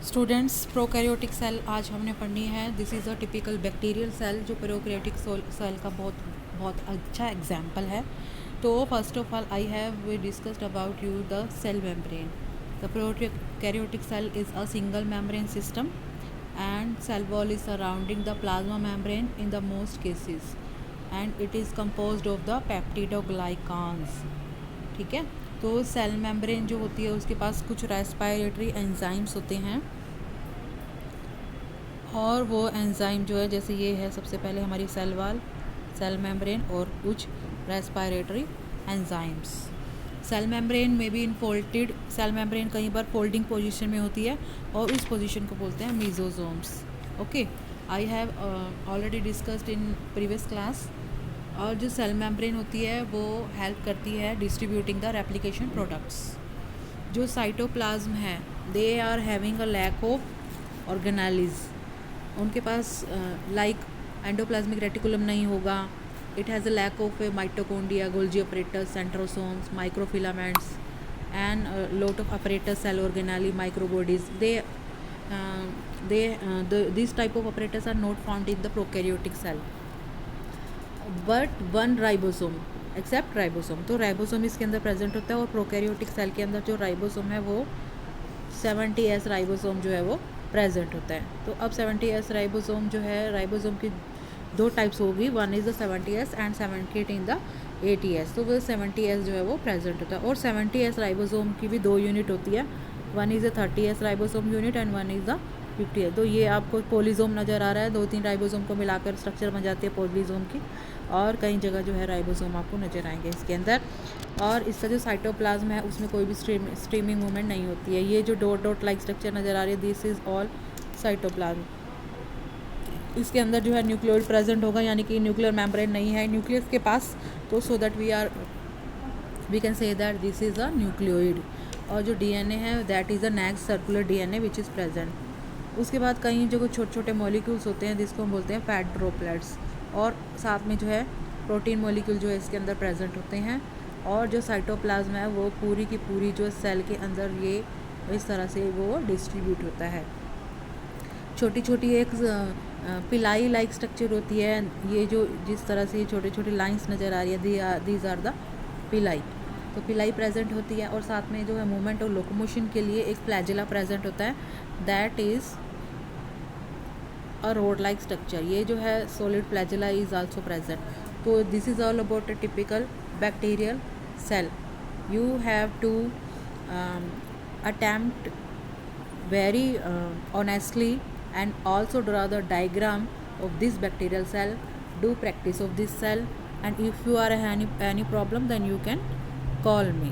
Students, prokaryotic cell आज हमने पढ़नी है। This is a typical bacterial cell जो प्रोकैरियोटिक सेल का बहुत बहुत अच्छा एग्जाम्पल है। तो first of all I have we discussed about you the cell membrane. The prokaryotic cell is a single membrane system and cell wall is surrounding the plasma membrane in the most cases and it is composed of the peptidoglycans. ठीक है, तो cell membrane जो होती है उसके पास कुछ respiratory enzymes होते हैं और वो एंजाइम जो है जैसे ये है, सबसे पहले हमारी सेल वॉल, सेल मेम्ब्रेन और कुछ रेस्पिरेटरी एंजाइम्स। सेल मेम्ब्रेन में भी इनफोल्डेड, सेल मेम्ब्रेन कई बार फोल्डिंग पोजीशन में होती है और उस पोजीशन को बोलते हैं mesosomes. Okay, I have already discussed in previous class. और जो सेल मेम्ब्रेन होती है वो हेल्प करती है डिस्ट्रीब्यूटिंग द रेप्लिकेशन प्रोडक्ट्स। जो साइटोप्लाज्म है they are having a lack of organelles, उनके पास लाइक एंडोप्लाज्मिक रेटिकुलम नहीं होगा। It has a lack of mitochondria, Golgi apparatus, centrosomes, microfilaments and lot of apparatus, cell organelle, microbodies. These type of apparatus are not found in the prokaryotic cell. But one ribosome except ribosome, तो ribosome इसके अंदर present होता है और prokaryotic cell के अंदर जो ribosome है वो 70S राइबोसोम जो है वो प्रेजेंट होता है। तो अब 70S राइबोसोम जो है, राइबोसोम की दो टाइप्स होगी, one is the 70S and 78 in the 80S। तो वो 70S जो है वो प्रेजेंट होता है और 70S राइबोसोम की भी दो यूनिट होती है, one is the 30S ribosome unit and one is the 50S। तो ये आपको पोलिसोम नज़र आ रहा है, दो तीन राइबोसोम को मिलाकर स्ट्रक्चर बन जाती है पोलिसोम की, और कई जगह जो है राइबोसोम आपको नज़र आएंगे इसके अंदर। और इसका जो साइटोप्लाज्म है उसमें कोई भी स्ट्रीमिंग मूवमेंट नहीं होती है। ये जो डॉट डॉट लाइक स्ट्रक्चर नज़र आ रही है, दिस इज़ ऑल साइटोप्लाज्म। इसके अंदर जो है न्यूक्लियोइड प्रेजेंट होगा, यानी कि न्यूक्लियर मेम्ब्रेन नहीं है न्यूक्लियस के पास, तो so that we can say that this is a nucleoid. और जो डीएनए है that is a next circular DNA which is present. उसके बाद कई जो छोटे छोटे मॉलिक्यूल्स होते हैं जिसको हम बोलते हैं फैट ड्रॉपलेट्स, और साथ में जो है प्रोटीन मॉलिक्यूल जो है इसके अंदर प्रेजेंट होते हैं। और जो साइटोप्लाज्म है वो पूरी की पूरी जो सेल के अंदर ये इस तरह से वो डिस्ट्रीब्यूट होता है। छोटी छोटी एक पिलाई लाइक स्ट्रक्चर होती है, ये जो जिस तरह से छोटे छोटे लाइंस नज़र आ रही है, दीज आर द पिलाई। तो पिलाई प्रेजेंट होती है और साथ में जो है मूवमेंट और लोकोमोशन के लिए एक फ्लैजिला प्रेजेंट होता है, that is a rod like structure. ये जो है solid flagella is also present. तो this is all about a typical bacterial cell. You have to attempt very honestly and also draw the diagram of this bacterial cell. Do practice of this cell, and if you are any problem then you can call me.